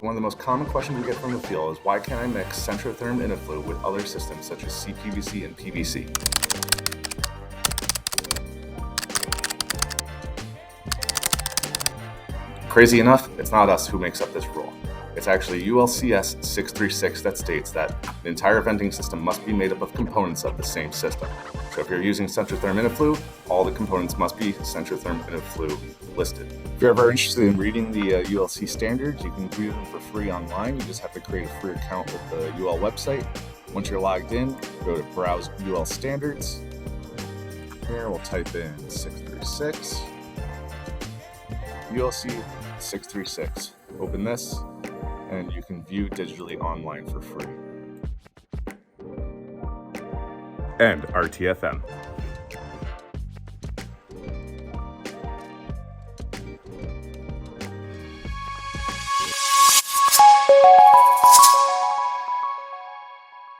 One of the most common questions we get from the field is why can't I mix Centrotherm InnoFlu with other systems such as CPVC and PVC? Crazy enough, it's not us who makes up this rule. It's actually ULCS 636 that states that the entire venting system must be made up of components of the same system. So if you're using Centrotherm InnoFlu, all the components must be Centrotherm InnoFlu listed. If you're ever interested in reading the ULC standards, you can read them for free online. You just have to create a free account with the UL website. Once you're logged in, go to Browse UL Standards. Here we'll type in 636. ULC 636. Open this, and you can view digitally online for free. And RTFM.